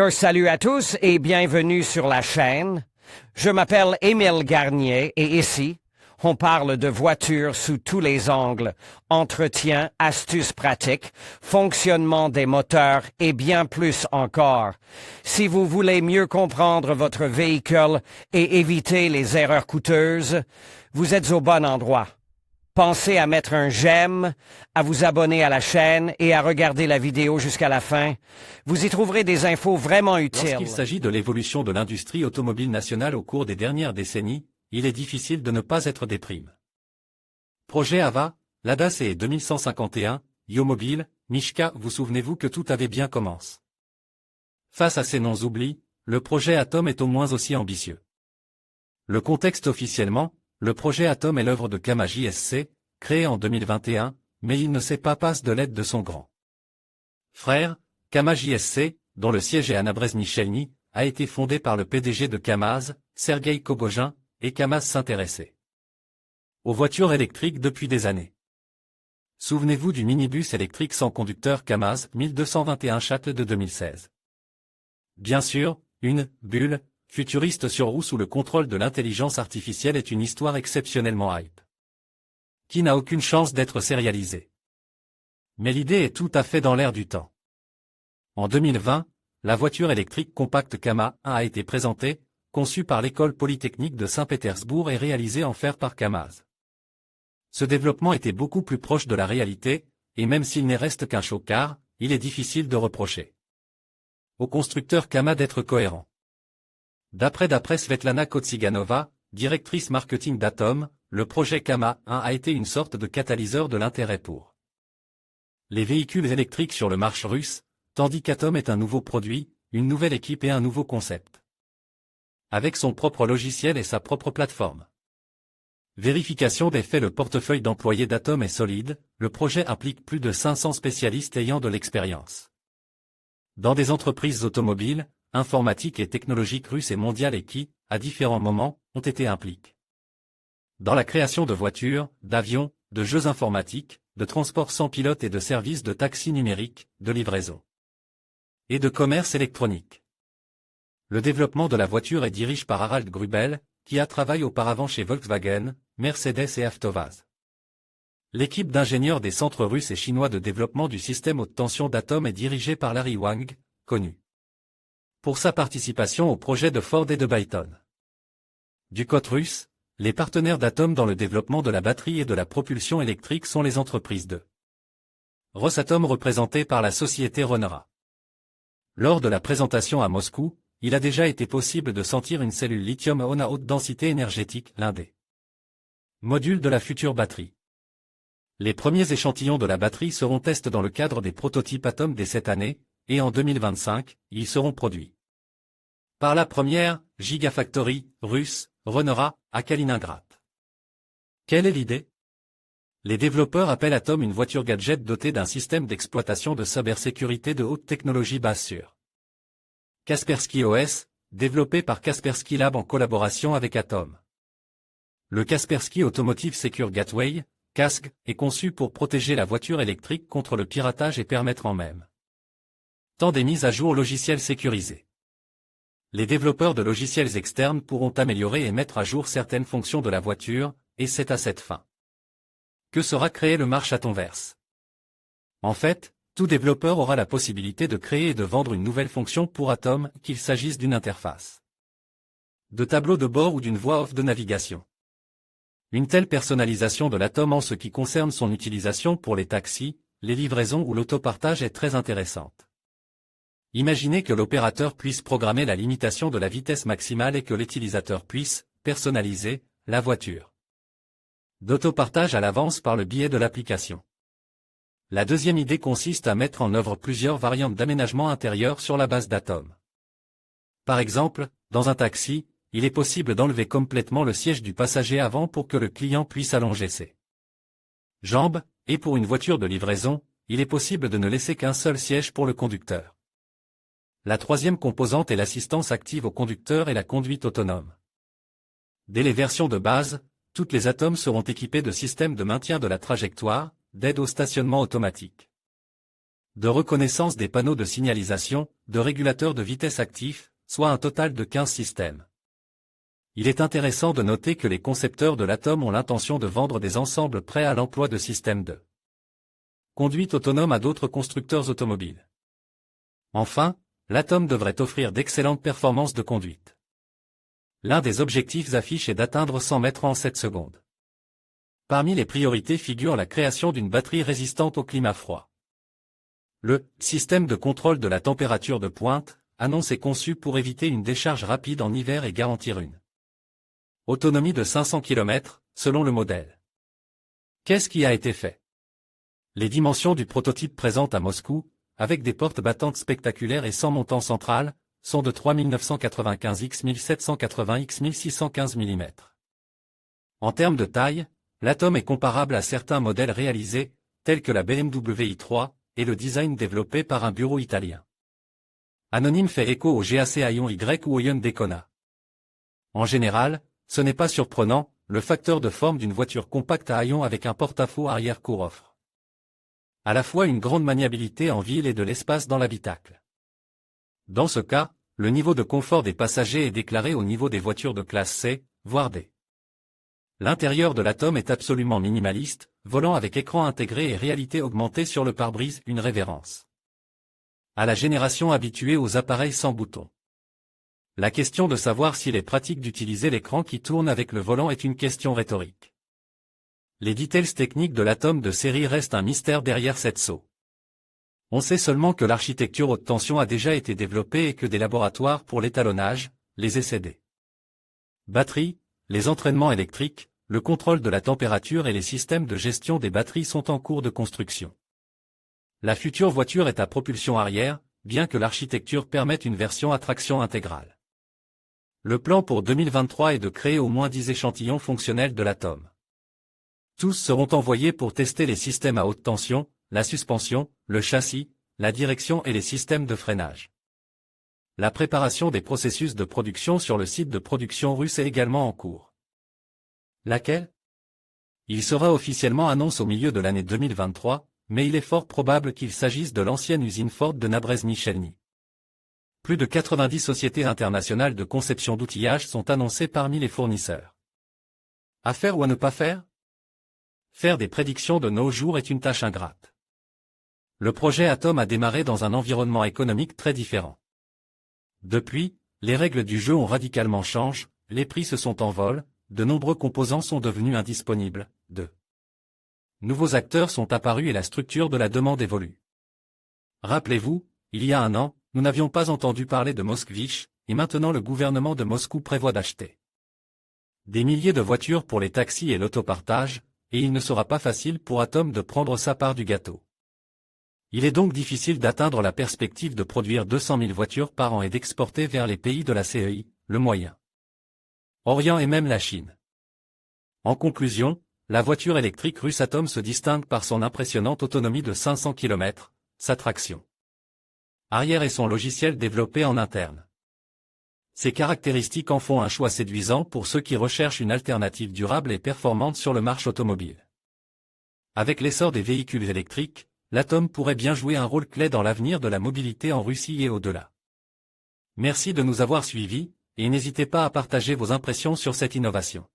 Salut à tous et bienvenue sur la chaîne. Je m'appelle Émile Garnier et ici, on parle de voitures sous tous les angles, entretien, astuces pratiques, fonctionnement des moteurs et bien plus encore. Si vous voulez mieux comprendre votre véhicule et éviter les erreurs coûteuses, vous êtes au bon endroit. Pensez à mettre un j'aime, à vous abonner à la chaîne et à regarder la vidéo jusqu'à la fin. Vous y trouverez des infos vraiment utiles. Lorsqu'il s'agit de l'évolution de l'industrie automobile nationale au cours des dernières décennies, il est difficile de ne pas être déprime. Projet Ava, Lada CE 2151, Yomobile, Mishka, vous souvenez-vous que tout avait bien commencé. Face à ces noms oubliés, le projet Atom est au moins aussi ambitieux. Le contexte officiellement, le projet Atom est l'œuvre de Kama JSC, créé en 2021, mais il ne s'est pas passé de l'aide de son grand frère, Kama JSC, dont le siège est à Nabrezhny-Chelny, a été fondé par le PDG de Kamaz, Sergueï Kogojin, et Kamaz s'intéressait aux voitures électriques depuis des années. Souvenez-vous du minibus électrique sans conducteur Kamaz 1221 Shuttle de 2016. Bien sûr, une bulle futuriste sur roue sous le contrôle de l'intelligence artificielle est une histoire exceptionnellement hype, qui n'a aucune chance d'être sérialisée. Mais l'idée est tout à fait dans l'air du temps. En 2020, la voiture électrique compacte Kama 1 a été présentée, conçue par l'école polytechnique de Saint-Pétersbourg et réalisée en fer par Kamaz. Ce développement était beaucoup plus proche de la réalité, et même s'il n'est reste qu'un show-car, il est difficile de reprocher au constructeur Kama d'être cohérent. D'après Svetlana Kotsiganova, directrice marketing d'Atom, le projet Kama 1 a été une sorte de catalyseur de l'intérêt pour les véhicules électriques sur le marché russe, tandis qu'Atom est un nouveau produit, une nouvelle équipe et un nouveau concept. Avec son propre logiciel et sa propre plateforme. Vérification des faits. Le portefeuille d'employés d'Atom est solide, le projet implique plus de 500 spécialistes ayant de l'expérience dans des entreprises automobiles, informatiques et technologiques russes et mondiales et qui, à différents moments, ont été impliqués dans la création de voitures, d'avions, de jeux informatiques, de transports sans pilote et de services de taxi numériques, de livraison et de commerce électronique. Le développement de la voiture est dirigé par Harald Grubel, qui a travaillé auparavant chez Volkswagen, Mercedes et Avtovaz. L'équipe d'ingénieurs des centres russes et chinois de développement du système haute tension d'Atom est dirigée par Larry Wang, connu pour sa participation au projet de Ford et de Byton. Du côté russe, les partenaires d'Atom dans le développement de la batterie et de la propulsion électrique sont les entreprises de Rosatom représentées par la société Renault. Lors de la présentation à Moscou, il a déjà été possible de sentir une cellule lithium-ion à haute densité énergétique, l'un des modules de la future batterie. Les premiers échantillons de la batterie seront testés dans le cadre des prototypes Atom dès cette année, et en 2025, ils seront produits par la première Gigafactory russe, Renault, à Kaliningrad. Quelle est l'idée? Les développeurs appellent Atom une voiture gadget dotée d'un système d'exploitation de cybersécurité de haute technologie basée sur Kaspersky OS, développé par Kaspersky Lab en collaboration avec Atom. Le Kaspersky Automotive Secure Gateway, CASG, est conçu pour protéger la voiture électrique contre le piratage et permettre en même temps des mises à jour logicielles sécurisées. Les développeurs de logiciels externes pourront améliorer et mettre à jour certaines fonctions de la voiture, et c'est à cette fin que sera créé le marché Atomverse. En fait, tout développeur aura la possibilité de créer et de vendre une nouvelle fonction pour Atom, qu'il s'agisse d'une interface de tableau de bord ou d'une voix off de navigation. Une telle personnalisation de l'Atom en ce qui concerne son utilisation pour les taxis, les livraisons ou l'autopartage est très intéressante. Imaginez que l'opérateur puisse programmer la limitation de la vitesse maximale et que l'utilisateur puisse personnaliser la voiture d'autopartage à l'avance par le biais de l'application. La deuxième idée consiste à mettre en œuvre plusieurs variantes d'aménagement intérieur sur la base d'Atom. Par exemple, dans un taxi, il est possible d'enlever complètement le siège du passager avant pour que le client puisse allonger ses jambes, et pour une voiture de livraison, il est possible de ne laisser qu'un seul siège pour le conducteur. La troisième composante est l'assistance active au conducteur et la conduite autonome. Dès les versions de base, toutes les Atom seront équipées de systèmes de maintien de la trajectoire, d'aide au stationnement automatique. de reconnaissance des panneaux de signalisation, de régulateurs de vitesse actifs, soit un total de 15 systèmes. Il est intéressant de noter que les concepteurs de l'Atom ont l'intention de vendre des ensembles prêts à l'emploi de systèmes de conduite autonome à d'autres constructeurs automobiles. Enfin, l'Atom devrait offrir d'excellentes performances de conduite. L'un des objectifs affichés est d'atteindre 100 mètres en 7 secondes. Parmi les priorités figure la création d'une batterie résistante au climat froid. Le système de contrôle de la température de pointe annonce est conçu pour éviter une décharge rapide en hiver et garantir une autonomie de 500 km, selon le modèle. Qu'est-ce qui a été fait? Les dimensions du prototype présent à Moscou, avec des portes battantes spectaculaires et sans montant central, sont de 3995 x 1780 x 1615 mm. En termes de taille, l'Atom est comparable à certains modèles réalisés, tels que la BMW i3, et le design développé par un bureau italien. Anonyme fait écho au GAC Aion Y ou au Hyundai Kona. En général, ce n'est pas surprenant, le facteur de forme d'une voiture compacte à haillons avec un porte-à-faux arrière-cour offre à la fois une grande maniabilité en ville et de l'espace dans l'habitacle. Dans ce cas, le niveau de confort des passagers est déclaré au niveau des voitures de classe C, voire D. L'intérieur de l'Atom est absolument minimaliste, volant avec écran intégré et réalité augmentée sur le pare-brise, une révérence à la génération habituée aux appareils sans bouton. La question de savoir s'il est pratique d'utiliser l'écran qui tourne avec le volant est une question rhétorique. Les details techniques de l'Atom de série restent un mystère derrière cette SO. On sait seulement que l'architecture haute tension a déjà été développée et que des laboratoires pour l'étalonnage, les essais des batteries, les entraînements électriques, le contrôle de la température et les systèmes de gestion des batteries sont en cours de construction. La future voiture est à propulsion arrière, bien que l'architecture permette une version à traction intégrale. Le plan pour 2023 est de créer au moins 10 échantillons fonctionnels de l'Atom. Tous seront envoyés pour tester les systèmes à haute tension, la suspension, le châssis, la direction et les systèmes de freinage. La préparation des processus de production sur le site de production russe est également en cours. Laquelle? Il sera officiellement annoncé au milieu de l'année 2023, mais il est fort probable qu'il s'agisse de l'ancienne usine Ford de Nabrezhny-Chelny. Plus de 90 sociétés internationales de conception d'outillage sont annoncées parmi les fournisseurs. À faire ou à ne pas faire? Faire des prédictions de nos jours est une tâche ingrate. Le projet Atom a démarré dans un environnement économique très différent. Depuis, les règles du jeu ont radicalement changé, les prix se sont envolés, de nombreux composants sont devenus indisponibles, de nouveaux acteurs sont apparus et la structure de la demande évolue. Rappelez-vous, il y a un an, nous n'avions pas entendu parler de Moskvich, et maintenant le gouvernement de Moscou prévoit d'acheter des milliers de voitures pour les taxis et l'autopartage, et il ne sera pas facile pour Atom de prendre sa part du gâteau. Il est donc difficile d'atteindre la perspective de produire 200 000 voitures par an et d'exporter vers les pays de la CEI, le Moyen-Orient et même la Chine. En conclusion, la voiture électrique russe Atom se distingue par son impressionnante autonomie de 500 km, sa traction arrière et son logiciel développé en interne. Ces caractéristiques en font un choix séduisant pour ceux qui recherchent une alternative durable et performante sur le marché automobile. Avec l'essor des véhicules électriques, l'Atom pourrait bien jouer un rôle clé dans l'avenir de la mobilité en Russie et au-delà. Merci de nous avoir suivis, et n'hésitez pas à partager vos impressions sur cette innovation.